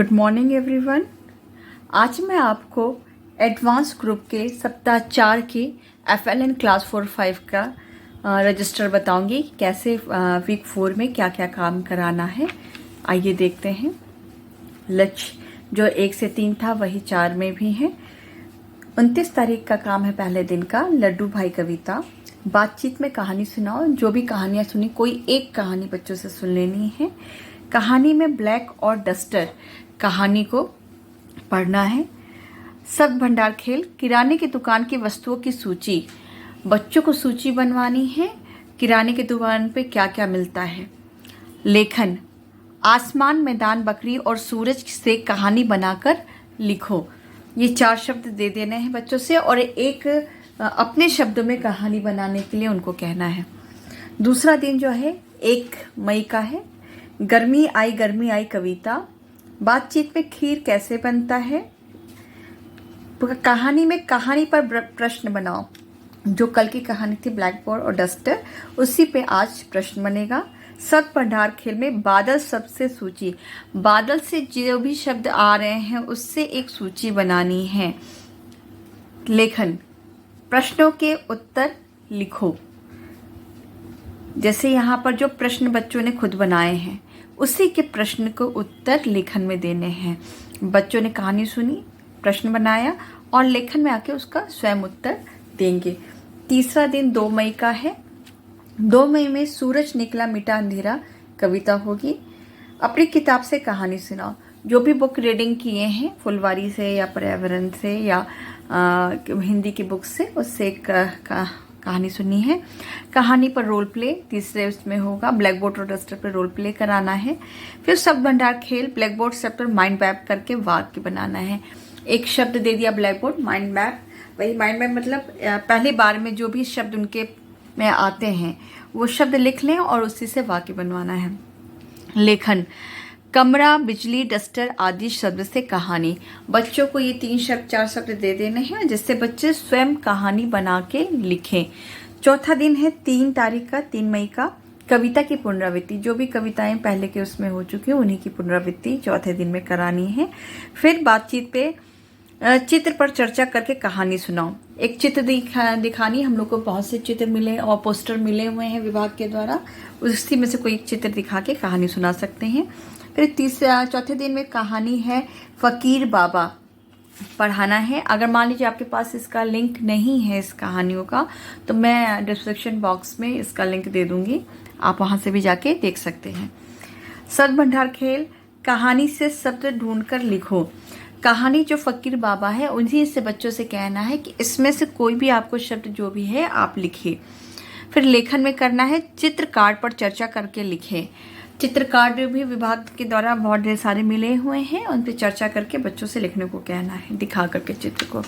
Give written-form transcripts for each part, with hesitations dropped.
Good morning everyone. आज मैं आपको एडवांस ग्रुप के सप्ताह 4 की FLN क्लास 4-5 का रजिस्टर बताऊंगी। कैसे वीक 4 में क्या क्या काम कराना है, आइए देखते हैं। लक्ष्य जो 1 से 3 था वही 4 में भी है। 29 तारीख का काम है पहले दिन का। लड्डू भाई कविता, बातचीत में कहानी सुनाओ। जो भी कहानियाँ सुनी कोई एक कहानी बच्चों से सुन लेनी है। कहानी में ब्लैक और डस्टर कहानी को पढ़ना है। सब भंडार खेल, किराने की दुकान की वस्तुओं की सूची। बच्चों को सूची बनवानी है, किराने की दुकान पे क्या क्या मिलता है। लेखन, आसमान, मैदान, बकरी और सूरज से कहानी बनाकर लिखो। ये 4 शब्द दे देने हैं बच्चों से और एक अपने शब्दों में कहानी बनाने के लिए उनको कहना है। दूसरा दिन जो है 1 मई का है। गर्मी आई कविता, बातचीत में खीर कैसे बनता है। कहानी में कहानी पर प्रश्न बनाओ। जो कल की कहानी थी ब्लैक बोर्ड और डस्टर, उसी पे आज प्रश्न बनेगा। सब भंडार खेल में बादल सबसे सूची। बादल से जो भी शब्द आ रहे हैं उससे एक सूची बनानी है। लेखन, प्रश्नों के उत्तर लिखो। जैसे यहाँ पर जो प्रश्न बच्चों ने खुद बनाए हैं उसी के प्रश्न को उत्तर लेखन में देने हैं। बच्चों ने कहानी सुनी, प्रश्न बनाया और लेखन में आके उसका स्वयं उत्तर देंगे। तीसरा दिन 2 मई का है। 2 मई में सूरज निकला मिटा अंधेरा कविता होगी। अपनी किताब से कहानी सुनाओ। जो भी बुक रीडिंग किए हैं फुलवारी से या पर्यावरण से या हिंदी की बुक से, उससे कहानी सुनी है। कहानी पर रोल प्ले तीसरे उसमें होगा। ब्लैक बोर्ड और डस्टर पर रोल प्ले कराना है। फिर सब भंडार खेल, ब्लैक बोर्ड सब पर माइंड मैप करके वाक्य बनाना है। एक शब्द दे दिया ब्लैक बोर्ड, माइंड मैप। वही माइंड मैप मतलब पहली बार में जो भी शब्द उनके में आते हैं वो शब्द लिख लें और उसी से वाक्य बनवाना है। लेखन, कमरा, बिजली, डस्टर आदि शब्द से कहानी। बच्चों को ये 3 शब्द 4 शब्द दे देने हैं जिससे बच्चे स्वयं कहानी बना के लिखें। चौथा दिन है 3 तारीख का, 3 मई का। कविता की पुनरावृत्ति। जो भी कविताएं पहले के उसमें हो चुकी हैं उन्हीं की पुनरावृत्ति चौथे दिन में करानी है। फिर बातचीत पे चित्र पर चर्चा करके कहानी सुनाओ। एक चित्र दिखानी। हम लोग को बहुत से चित्र मिले और पोस्टर मिले हुए हैं विभाग के द्वारा, उसी में से कोई एक चित्र दिखा के कहानी सुना सकते हैं। फिर चौथे दिन में कहानी है फकीर बाबा पढ़ाना है। अगर मान लीजिए आपके पास इसका लिंक नहीं है इस कहानियों का, तो मैं डिस्क्रिप्शन बॉक्स में इसका लिंक दे दूंगी, आप वहां से भी जाके देख सकते हैं। सब भंडार खेल, कहानी से शब्द ढूंढकर लिखो। कहानी जो फकीर बाबा है उन्हीं से बच्चों से कहना है कि इसमें से कोई भी आपको शब्द जो भी है आप लिखिए। फिर लेखन में करना है चित्र कार्ड पर चर्चा करके लिखें। चित्र कार्ड भी विभाग के द्वारा बहुत ढेर सारे मिले हुए हैं, उन पर चर्चा करके बच्चों से लिखने को कहना है, दिखा करके चित्र को।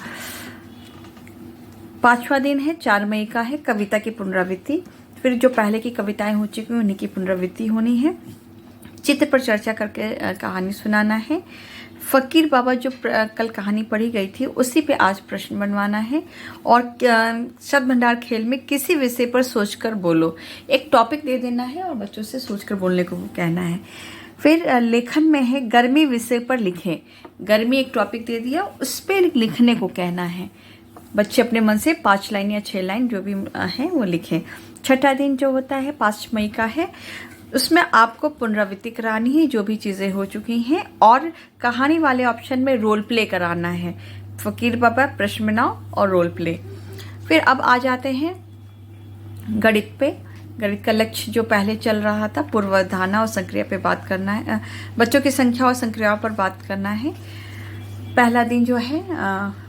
5वां दिन है 4 मई का है। कविता की पुनरावृत्ति। फिर जो पहले की कविताएं हो चुकी हैं उन्हीं की पुनरावृत्ति होनी है। चित्र पर चर्चा करके कहानी सुनाना है। फकीर बाबा जो कल कहानी पढ़ी गई थी उसी पे आज प्रश्न बनवाना है। और शब्द भंडार खेल में किसी विषय पर सोचकर बोलो। एक टॉपिक दे देना है और बच्चों से सोचकर बोलने को कहना है। फिर लेखन में है गर्मी विषय पर लिखें। गर्मी एक टॉपिक दे दिया, उस पर लिखने को कहना है। बच्चे अपने मन से 5 लाइन या 6 लाइन जो भी है वो लिखें। छठा दिन जो होता है 5 मई का है, उसमें आपको पुनरावृत्ति करानी है जो भी चीज़ें हो चुकी हैं और कहानी वाले ऑप्शन में रोल प्ले कराना है। फकीर बाबा, प्रश्न बनाओ और रोल प्ले। फिर अब आ जाते हैं गणित पे। गणित का लक्ष्य जो पहले चल रहा था पूर्वाधान और संक्रिया पे बात करना है। बच्चों की संख्या और संक्रियाओं पर बात करना है। पहला दिन जो है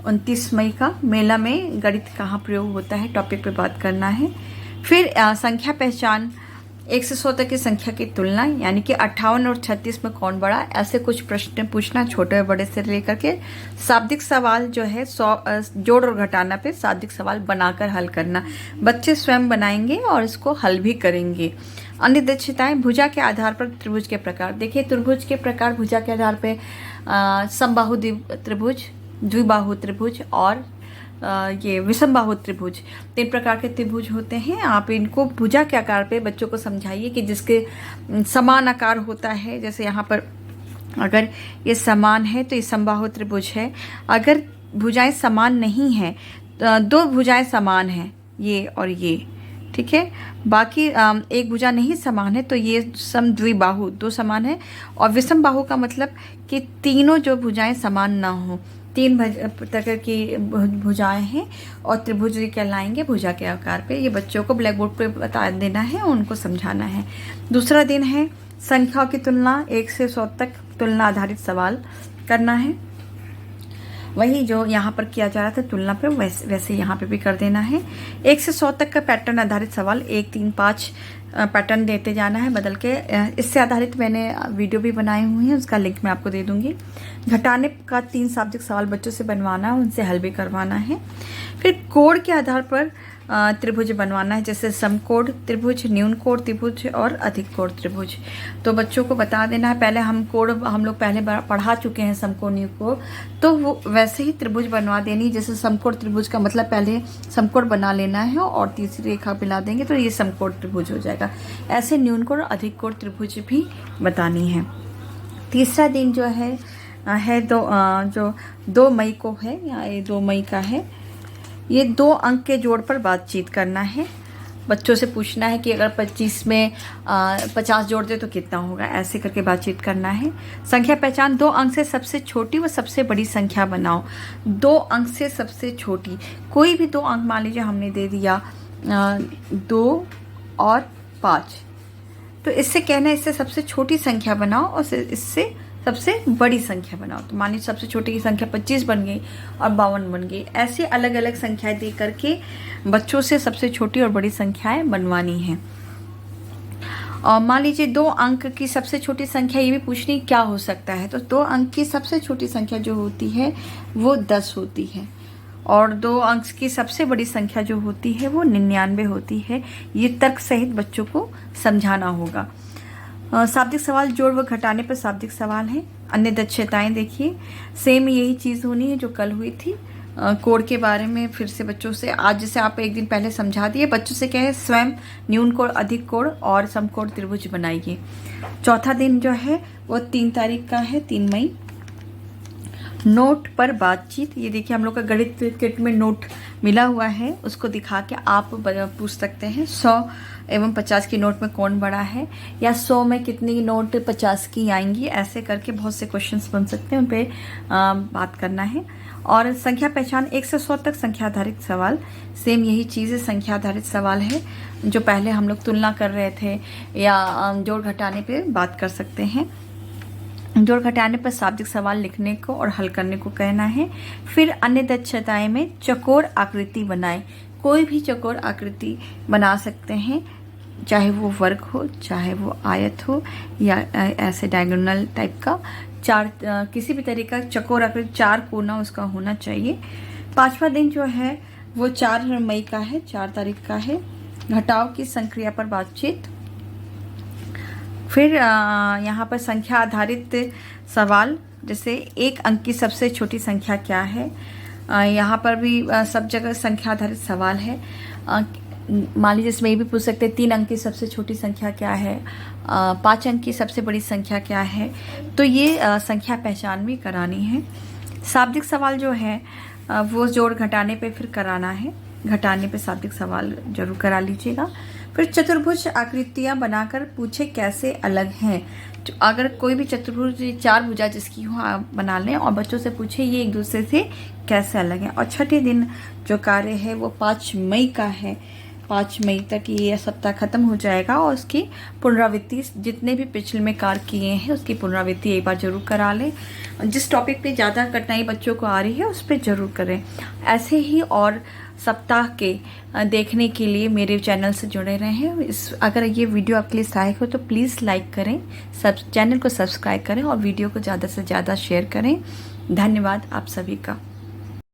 29 मई का, मेला में गणित कहाँ प्रयोग होता है टॉपिक पे बात करना है। फिर संख्या पहचान, 1 से 100 तक की संख्या की तुलना, यानी कि 58 और 36 में कौन बड़ा, ऐसे कुछ प्रश्न पूछना छोटे और बड़े से लेकर के। शाब्दिक सवाल जो है 100 जोड़ और घटाना पे शाब्दिक सवाल बनाकर हल करना। बच्चे स्वयं बनाएंगे और इसको हल भी करेंगे। अन्य दक्षताएं, भुजा के आधार पर त्रिभुज के प्रकार। देखिए त्रिभुज के प्रकार भुजा के आधार पर समबाहु त्रिभुज, द्विबाहु त्रिभुज और ये विषमबाहु त्रिभुज, 3 प्रकार के त्रिभुज होते हैं। आप इनको भुजा के आकार पे बच्चों को समझाइए कि जिसके समान आकार होता है। जैसे यहाँ पर अगर ये समान है तो ये समबाहु त्रिभुज है। अगर भुजाएं समान नहीं है, दो भुजाएं समान हैं ये और ये, ठीक है, बाकी एक भुजा नहीं समान है तो ये समद्विबाहु, दो समान है। और विषम बाहु का मतलब कि तीनों जो भुजाएं समान ना हो, तीन प्रकार की भुजाएं हैं और त्रिभुज कहलाएंगे भुजा के आकार पे। ये बच्चों को ब्लैक बोर्ड पे बता देना है, उनको समझाना है। दूसरा दिन है संख्याओं की तुलना, 1 से 100 तक तुलना आधारित सवाल करना है। वही जो यहाँ पर किया जा रहा था तुलना पे, वैसे यहाँ पे भी कर देना है। 1 से 100 तक का पैटर्न आधारित सवाल 1, 3, 5 पैटर्न देते जाना है बदल के। इससे आधारित मैंने वीडियो भी बनाए हुए हैं, उसका लिंक मैं आपको दे दूंगी। घटाने का 3 शाब्दिक सवाल बच्चों से बनवाना है, उनसे हल भी करवाना है। फिर कोण के आधार पर त्रिभुज बनवाना है, जैसे समकोण त्रिभुज, न्यून कोण त्रिभुज और अधिक कोण त्रिभुज। तो बच्चों को बता देना है, पहले हम लोग पहले पढ़ा चुके हैं समकोण न्यून कोण, तो वो वैसे ही त्रिभुज बनवा देनी। जैसे समकोण त्रिभुज का मतलब पहले समकोण बना लेना है और तीसरी रेखा मिला देंगे तो ये समकोण त्रिभुज हो जाएगा। ऐसे न्यून कोण और अधिक कोण त्रिभुज भी बतानी है। तीसरा दिन जो है 2 मई को है, या ये 2 मई का है। ये 2 अंक के जोड़ पर बातचीत करना है। बच्चों से पूछना है कि अगर 25 में 50 जोड़ दे तो कितना होगा, ऐसे करके बातचीत करना है। संख्या पहचान, 2 अंक से सबसे छोटी व सबसे बड़ी संख्या बनाओ। 2 अंक से सबसे छोटी, कोई भी 2 अंक मान लीजिए हमने दे दिया 2 और 5, तो इससे कहना है इससे सबसे छोटी संख्या बनाओ और इससे सबसे बड़ी संख्या बनाओ। तो मान लीजिए सबसे छोटी की संख्या 25 बन गई और 52 बन गई। ऐसे अलग अलग संख्याएं दे करके बच्चों से सबसे छोटी और बड़ी संख्याएं बनवानी है। और मान लीजिए 2 अंक की सबसे छोटी संख्या ये भी पूछनी क्या हो सकता है, तो 2 अंक की सबसे छोटी संख्या जो होती है वो 10 होती है और 2 अंक की सबसे बड़ी संख्या जो होती है वो 99 होती है। ये तर्क सहित बच्चों को समझाना होगा। शाब्दिक सवाल जोड़ व घटाने पर शाब्दिक सवाल है। अन्य दक्षताएं देखिए, सेम यही चीज़ होनी है जो कल हुई थी। कोण के बारे में फिर से बच्चों से आज जैसे आप एक दिन पहले समझा दिए, बच्चों से कहे स्वयं न्यून कोण, अधिक कोण और समकोण त्रिभुज बनाइए। चौथा दिन जो है वो 3 तारीख का है, 3 मई। नोट पर बातचीत, ये देखिए हम लोग का गणित किट में नोट मिला हुआ है, उसको दिखा के आप पूछ सकते हैं 100 एवं 50 की नोट में कौन बड़ा है, या 100 में कितनी नोट 50 की आएंगी, ऐसे करके बहुत से क्वेश्चंस बन सकते हैं, उन पे बात करना है। और संख्या पहचान 1 से 100 तक संख्या आधारित सवाल, सेम यही चीज़ है, संख्या आधारित सवाल है जो पहले हम लोग तुलना कर रहे थे या जोड़ घटाने पे बात कर सकते हैं। जोड़ घटाने पर शाब्दिक सवाल लिखने को और हल करने को कहना है। फिर अन्य दक्षताएं में चौकोर आकृति बनाएं। कोई भी चौकोर आकृति बना सकते हैं, चाहे वो वर्ग हो, चाहे वो आयत हो, या ऐसे डायगोनल टाइप का किसी भी तरीका चौकोर आकृति 4 कोना उसका होना चाहिए। 5वां दिन जो है वो 4 मई का है, 4 तारीख का है। घटाव की संक्रिया पर बातचीत। फिर यहाँ पर संख्या आधारित सवाल, जैसे 1 अंक की सबसे छोटी संख्या क्या है, यहाँ पर भी सब जगह संख्या आधारित सवाल है। मान लीजिए इसमें ये भी पूछ सकते हैं 3 अंक की सबसे छोटी संख्या क्या है, 5 अंक की सबसे बड़ी संख्या क्या है, तो ये संख्या पहचान भी करानी है। शाब्दिक सवाल जो है वो जोड़ घटाने पे फिर कराना है, घटाने पे शाब्दिक सवाल जरूर करा लीजिएगा। फिर चतुर्भुज आकृतियां बनाकर पूछे कैसे अलग हैं। अगर कोई भी चतुर्भुज 4 भुजा जिसकी हो आप बना लें और बच्चों से पूछे ये एक दूसरे से कैसे अलग हैं। और छठे दिन जो कार्य है वो 5 मई का है। 5 मई तक ये सप्ताह खत्म हो जाएगा और उसकी पुनरावृत्ति, जितने भी पिछले में कार्य किए हैं उसकी पुनरावृत्ति एक बार जरूर करा लें। जिस टॉपिक पे ज़्यादा कठिनाई बच्चों को आ रही है उस पर जरूर करें। ऐसे ही और सप्ताह के देखने के लिए मेरे चैनल से जुड़े रहें। अगर ये वीडियो आपके लिए सहायक हो तो प्लीज़ लाइक करें, चैनल को सब्सक्राइब करें और वीडियो को ज़्यादा से ज़्यादा शेयर करें। धन्यवाद आप सभी का।